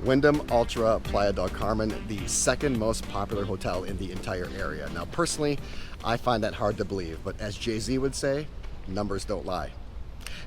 Wyndham Alltra Playa del Carmen, the second most popular hotel in the entire area. Now, personally, I find that hard to believe, but as Jay-Z would say, numbers don't lie.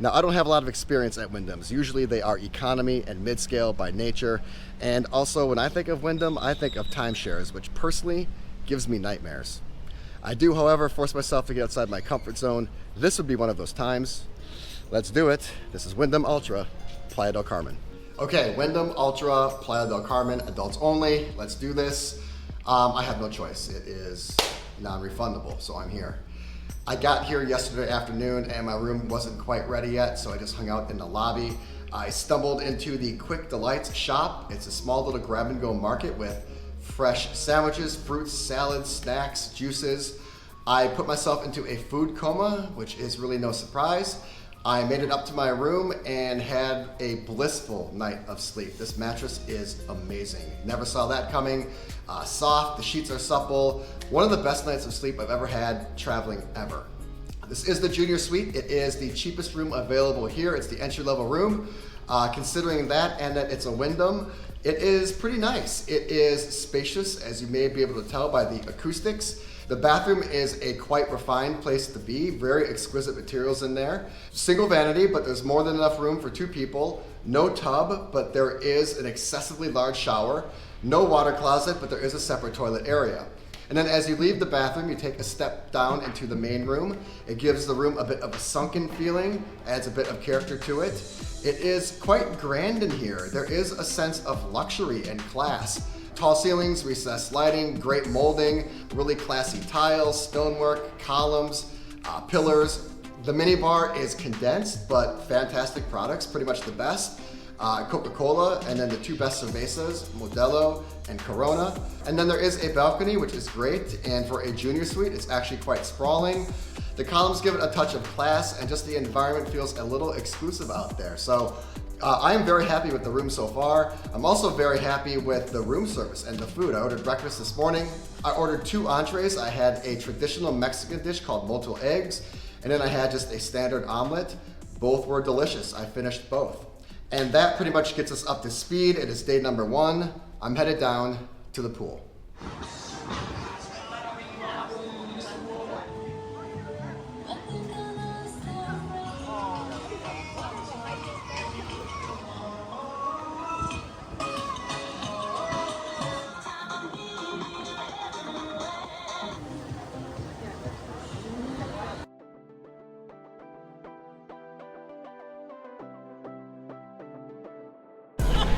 Now, I don't have a lot of experience at Wyndhams. Usually they are economy and mid-scale by nature. And also, when I think of Wyndham, I think of timeshares, which personally gives me nightmares. I do, however, force myself to get outside my comfort zone. This would be one of those times. Let's do it. This is Wyndham Alltra Playa del Carmen. Okay, Wyndham Alltra Playa del Carmen, adults only. Let's do this. I have no choice. It is non-refundable, so I'm here. I got here yesterday afternoon and my room wasn't quite ready yet, so I just hung out in the lobby. I stumbled into the Quick Delights shop. It's a small little grab-and-go market with fresh sandwiches, fruits, salads, snacks, juices. I put myself into a food coma, which is really no surprise. I made it up to my room and had a blissful night of sleep. This mattress is amazing. Never saw that coming. Soft, the sheets are supple. One of the best nights of sleep I've ever had traveling ever. This is the junior suite. It is the cheapest room available here. It's the entry-level room. Considering that and that it's a Wyndham, it is pretty nice. It is spacious, as you may be able to tell by the acoustics. The bathroom is a quite refined place to be, very exquisite materials in there. Single vanity, but there's more than enough room for two people. No tub, but there is an excessively large shower. No water closet, but there is a separate toilet area. And then as you leave the bathroom, you take a step down into the main room. It gives the room a bit of a sunken feeling, adds a bit of character to it. It is quite grand in here. There is a sense of luxury and class. Tall ceilings, recessed lighting, great molding, really classy tiles, stonework, columns, pillars. The minibar is condensed, but fantastic products, pretty much the best. Coca-Cola, and then the two best cervezas, Modelo and Corona. And then there is a balcony, which is great, and for a junior suite, it's actually quite sprawling. The columns give it a touch of class, and just the environment feels a little exclusive out there. So I am very happy with the room so far. I'm also very happy with the room service and the food. I ordered breakfast this morning. I ordered 2 entrees. I had a traditional Mexican dish called molto eggs, and then I had just a standard omelet. Both were delicious. I finished both. And that pretty much gets us up to speed. It is day number 1. I'm headed down to the pool.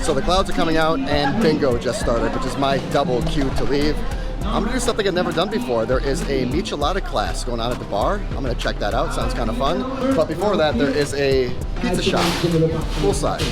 So the clouds are coming out and bingo just started, which is my double cue to leave. I'm gonna do something I've never done before. There is a michelada class going on at the bar. I'm gonna check that out, sounds kind of fun. But before that, there is a pizza shop, poolside.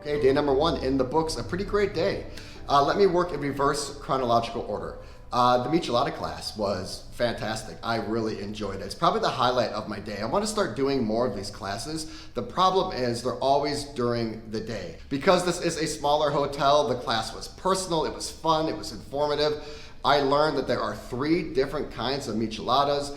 Okay, day number 1 in the books, a pretty great day. Let me work in reverse chronological order. The michelada class was fantastic. I really enjoyed it. It's probably the highlight of my day. I want to start doing more of these classes. The problem is they're always during the day. Because this is a smaller hotel, the class was personal, it was fun, it was informative. I learned that there are 3 different kinds of micheladas.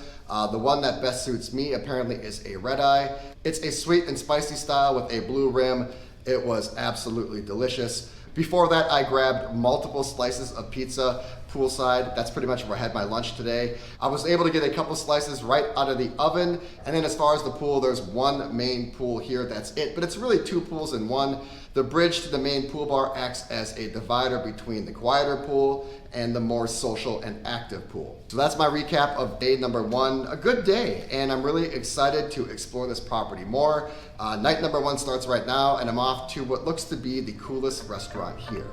The one that best suits me apparently is a red eye. It's a sweet and spicy style with a blue rim. It was absolutely delicious. Before that, I grabbed multiple slices of pizza poolside. That's pretty much where I had my lunch today. I was able to get a couple slices right out of the oven. And then as far as the pool, there's one main pool here, that's it. But it's really 2 pools in one. The bridge to the main pool bar acts as a divider between the quieter pool and the more social and active pool. So that's my recap of day number 1. A good day, and I'm really excited to explore this property more. Night number 1 starts right now, and I'm off to what looks to be the coolest restaurant here.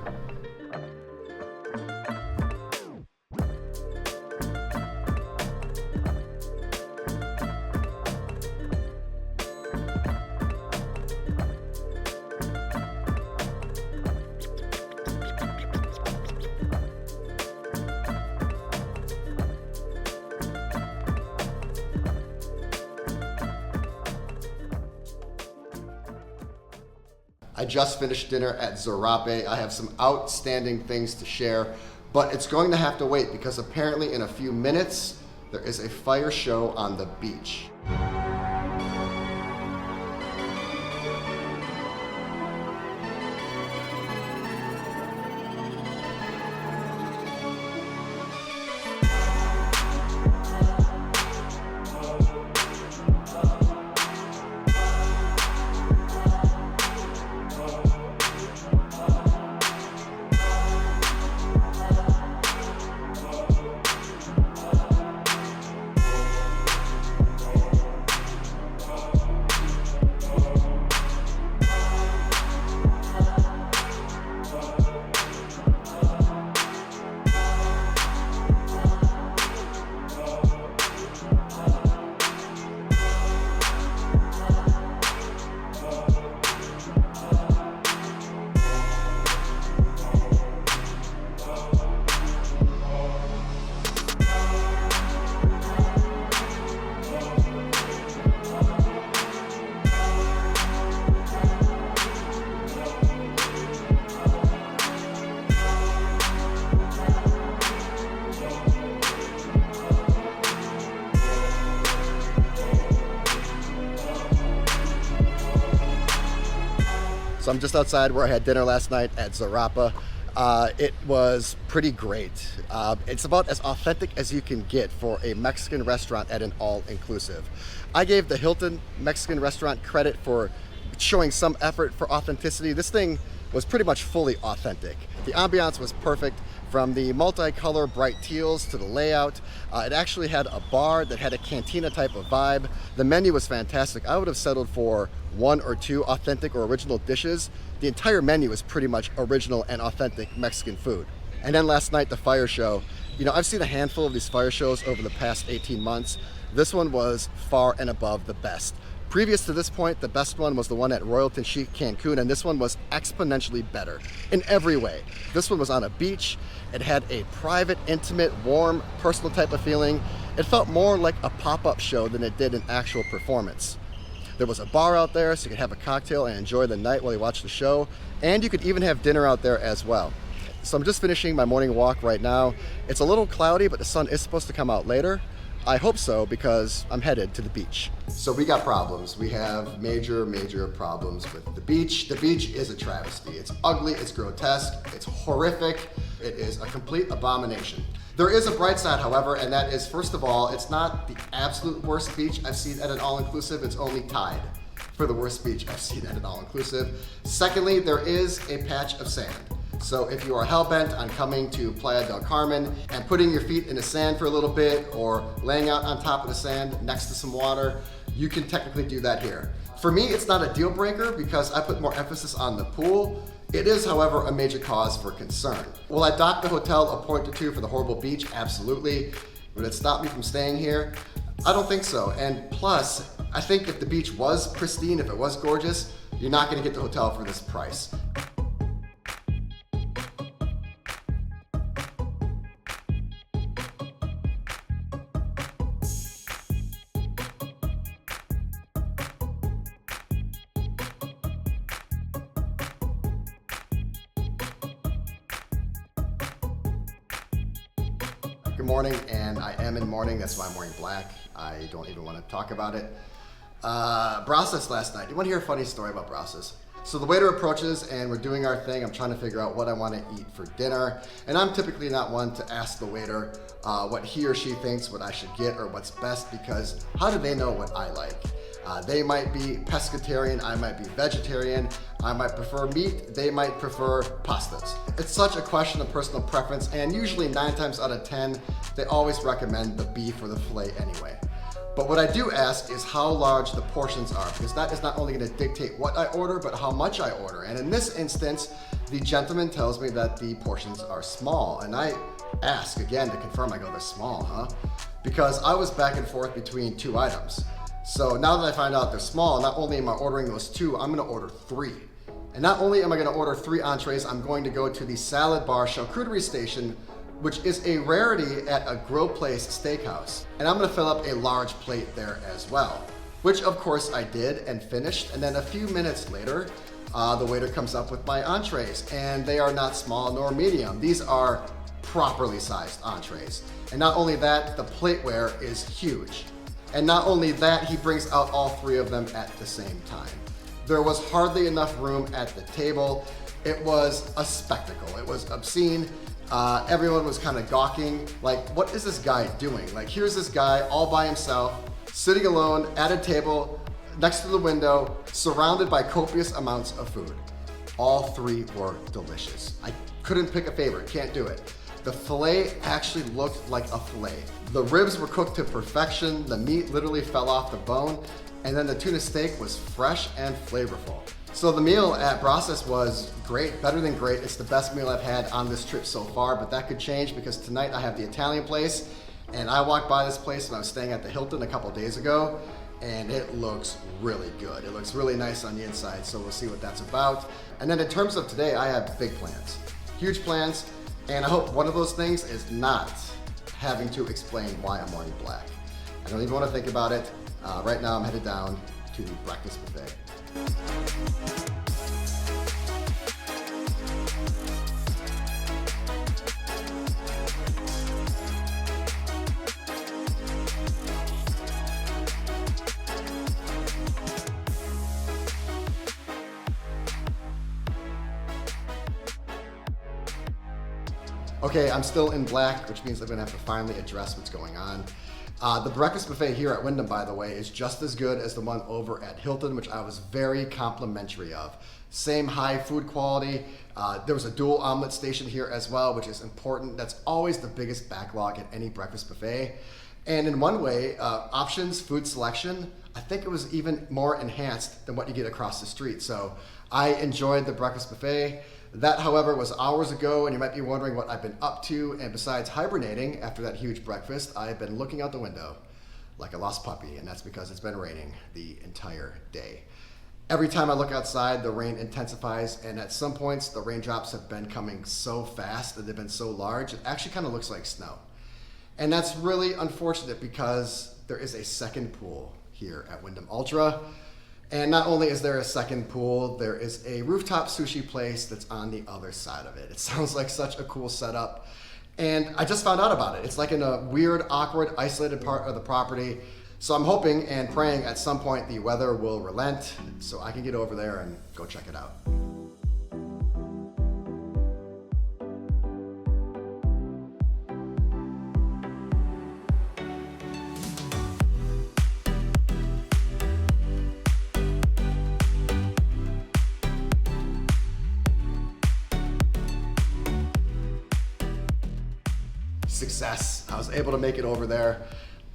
I just finished dinner at Zarape. I have some outstanding things to share, but it's going to have to wait because apparently in a few minutes, there is a fire show on the beach. So I'm just outside where I had dinner last night at Zarape. It was pretty great. It's about as authentic as you can get for a Mexican restaurant at an all-inclusive. I gave the Hilton Mexican restaurant credit for showing some effort for authenticity. This thing was pretty much fully authentic. The ambiance was perfect, from the multicolor bright teals to the layout. It actually had a bar that had a cantina type of vibe. The menu was fantastic. I would have settled for one or two authentic or original dishes. The entire menu is pretty much original and authentic Mexican food. And then last night, the fire show. You know, I've seen a handful of these fire shows over the past 18 months. This one was far and above the best. Previous to this point, the best one was the one at Royalton Chic Cancun, and this one was exponentially better in every way. This one was on a beach. It had a private, intimate, warm, personal type of feeling. It felt more like a pop-up show than it did an actual performance. There was a bar out there, so you could have a cocktail and enjoy the night while you watch the show, and you could even have dinner out there as well. So I'm just finishing my morning walk right now. It's a little cloudy, but the sun is supposed to come out later. I hope so, because I'm headed to the beach. So we got problems. We have major problems with the beach. The beach is a travesty. It's ugly, it's grotesque, it's horrific. It is a complete abomination. There is a bright side, however, and that is, first of all, it's not the absolute worst beach I've seen at an all-inclusive. It's only tied for the worst beach I've seen at an all-inclusive. Secondly, there is a patch of sand. So if you are hell-bent on coming to Playa del Carmen and putting your feet in the sand for a little bit, or laying out on top of the sand next to some water, you can technically do that here. For me, it's not a deal breaker because I put more emphasis on the pool. It is, however, a major cause for concern. Will I dock the hotel a point or two for the horrible beach? Absolutely. Would it stop me from staying here? I don't think so. And plus, I think if the beach was pristine, if it was gorgeous, you're not gonna get the hotel for this price. Good morning, and I am in mourning. That's why I'm wearing black. I don't even want to talk about it. Brasas last night. You want to hear a funny story about Brasas? So the waiter approaches and we're doing our thing. I'm trying to figure out what I want to eat for dinner. And I'm typically not one to ask the waiter what he or she thinks what I should get or what's best, because how do they know what I like? They might be pescatarian, I might be vegetarian, I might prefer meat, they might prefer pastas. It's such a question of personal preference, and usually 9 times out of 10, they always recommend the beef or the filet anyway. But what I do ask is how large the portions are, because that is not only going to dictate what I order, but how much I order. And in this instance, the gentleman tells me that the portions are small, and I ask again to confirm. I go, they're small, huh? Because I was back and forth between 2 items. So now that I find out they're small, not only am I ordering those 2, I'm gonna order 3. And not only am I gonna order 3 entrees, I'm going to go to the salad bar charcuterie station, which is a rarity at a grill place steakhouse. And I'm gonna fill up a large plate there as well, which of course I did and finished. And then a few minutes later, the waiter comes up with my entrees, and they are not small nor medium. These are properly sized entrees. And not only that, the plateware is huge. And not only that, he brings out all three of them at the same time. There was hardly enough room at the table. It was a spectacle. It was obscene. Everyone was kind of gawking, like, what is this guy doing? Like, here's this guy all by himself, sitting alone at a table next to the window, surrounded by copious amounts of food. All three were delicious. I couldn't pick a favorite, can't do it. The filet actually looked like a filet. The ribs were cooked to perfection, the meat literally fell off the bone, and then the tuna steak was fresh and flavorful. So the meal at Brasas was great, better than great. It's the best meal I've had on this trip so far, but that could change because tonight I have the Italian place, and I walked by this place when I was staying at the Hilton a couple days ago, and it looks really good. It looks really nice on the inside, so we'll see what that's about. And then in terms of today, I have big plans, huge plans, and I hope one of those things is not having to explain why I'm wearing black. I don't even want to think about it. Right now I'm headed down to the breakfast buffet. Okay, I'm still in black, which means I'm gonna have to finally address what's going on. The breakfast buffet here at Wyndham, by the way, is just as good as the one over at Hilton, which I was very complimentary of. Same high food quality. There was a dual omelet station here as well, which is important. That's always the biggest backlog at any breakfast buffet. And in one way, options, food selection, I think it was even more enhanced than what you get across the street. So I enjoyed the breakfast buffet. That, however, was hours ago, and you might be wondering what I've been up to. And besides hibernating after that huge breakfast, I've been looking out the window like a lost puppy, and that's because it's been raining the entire day. Every time I look outside, the rain intensifies, and at some points, the raindrops have been coming so fast and they've been so large, it actually kind of looks like snow. And that's really unfortunate because there is a second pool here at Wyndham Alltra. And not only is there a second pool, there is a rooftop sushi place that's on the other side of it. It sounds like such a cool setup. And I just found out about it. It's like in a weird, awkward, isolated part of the property. So I'm hoping and praying at some point the weather will relent so I can get over there and go check it out. Success. I was able to make it over there.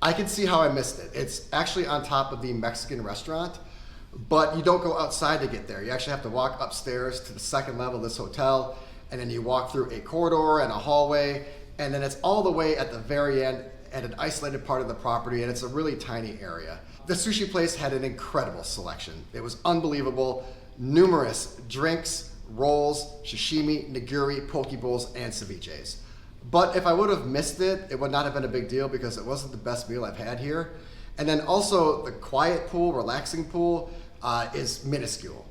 I can see how I missed it. It's actually on top of the Mexican restaurant, but you don't go outside to get there. You actually have to walk upstairs to the second level of this hotel, and then you walk through a corridor and a hallway, and then it's all the way at the very end at an isolated part of the property, and it's a really tiny area. The sushi place had an incredible selection. It was unbelievable. Numerous drinks, rolls, sashimi, nigiri, poke bowls, and ceviches. But if I would have missed it, it would not have been a big deal because it wasn't the best meal I've had here. And then also the quiet pool, relaxing pool, is minuscule.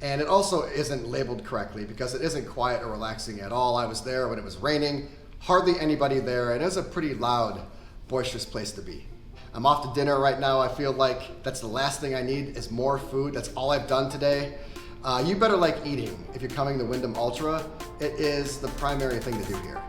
And it also isn't labeled correctly because it isn't quiet or relaxing at all. I was there when it was raining, hardly anybody there, and it was a pretty loud, boisterous place to be. I'm off to dinner right now. I feel like that's the last thing I need is more food. That's all I've done today. You better like eating if you're coming to Wyndham Alltra. It is the primary thing to do here.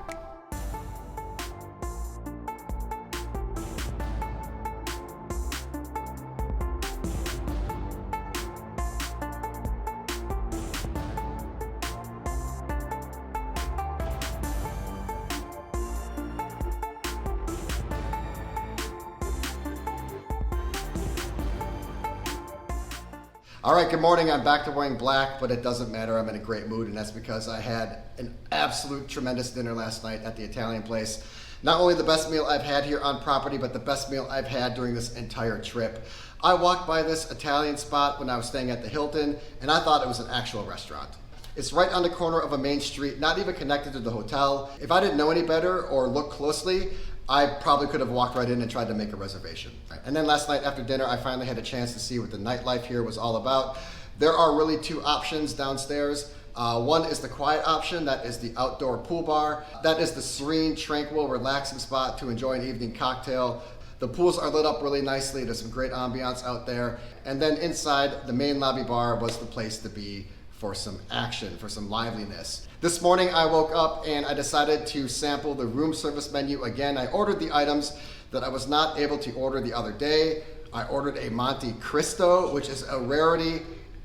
All right, good morning. I'm back to wearing black, but it doesn't matter. I'm in a great mood, and that's because I had an absolute tremendous dinner last night at the Italian place. Not only the best meal I've had here on property, but the best meal I've had during this entire trip. I walked by this Italian spot when I was staying at the Hilton, and I thought it was an actual restaurant. It's right on the corner of a main street, not even connected to the hotel. If I didn't know any better or look closely, I probably could have walked right in and tried to make a reservation. And then last night after dinner, I finally had a chance to see what the nightlife here was all about. There are really two options downstairs. One is the quiet option, that is the outdoor pool bar. That is the serene, tranquil, relaxing spot to enjoy an evening cocktail. The pools are lit up really nicely, there's some great ambiance out there. And then inside, the main lobby bar was the place to be for some action, for some liveliness. This morning I woke up and I decided to sample the room service menu again. I ordered the items that I was not able to order the other day. I ordered a Monte Cristo, which is a rarity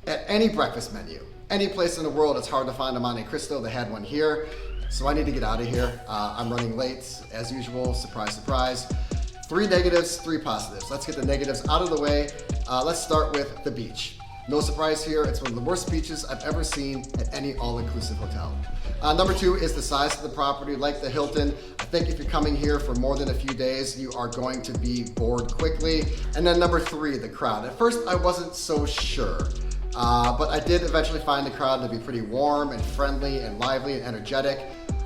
at any breakfast menu. Any place in the world, it's hard to find a Monte Cristo. They had one here, so I need to get out of here. I'm running late, as usual, surprise, surprise. 3 negatives, 3 positives. Let's get the negatives out of the way. Let's start with the beach. No surprise here, it's one of the worst beaches I've ever seen at any all-inclusive hotel. Number 2 is the size of the property. Like the Hilton, I think if you're coming here for more than a few days, you are going to be bored quickly. And then number 3, the crowd. At first, I wasn't so sure. But I did eventually find the crowd to be pretty warm and friendly and lively and energetic.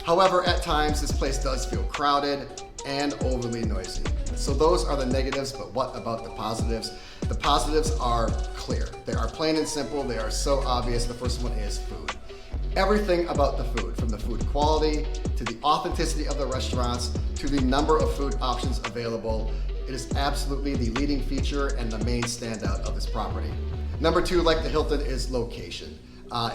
However, at times this place does feel crowded and overly noisy. So those are the negatives, but what about the positives? The positives are clear. They are plain and simple. They are so obvious. The first one is food. Everything about the food, from the food quality to the authenticity of the restaurants to the number of food options available, it is absolutely the leading feature and the main standout of this property. Number 2, like the Hilton, is location.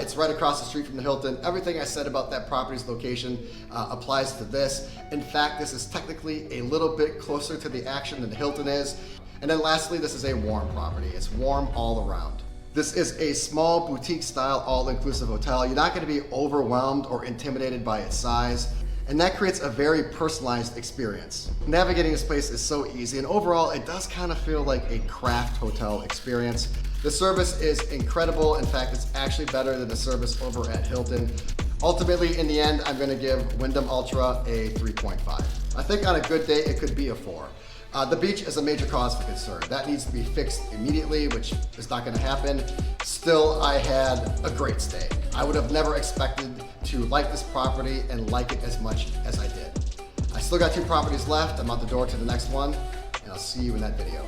It's right across the street from the Hilton. Everything I said about that property's location applies to this. In fact, this is technically a little bit closer to the action than the Hilton is. And then lastly, this is a warm property. It's warm all around. This is a small boutique-style all-inclusive hotel. You're not going to be overwhelmed or intimidated by its size. And that creates a very personalized experience. Navigating this place is so easy, and overall, it does kind of feel like a craft hotel experience. The service is incredible. In fact, it's actually better than the service over at Hilton. Ultimately, in the end, I'm gonna give Wyndham Alltra a 3.5. I think on a good day, it could be a 4. The beach is a major cause for concern. That needs to be fixed immediately, which is not gonna happen. Still, I had a great stay. I would have never expected to like this property and like it as much as I did. I still got 2 properties left. I'm out the door to the next one, and I'll see you in that video.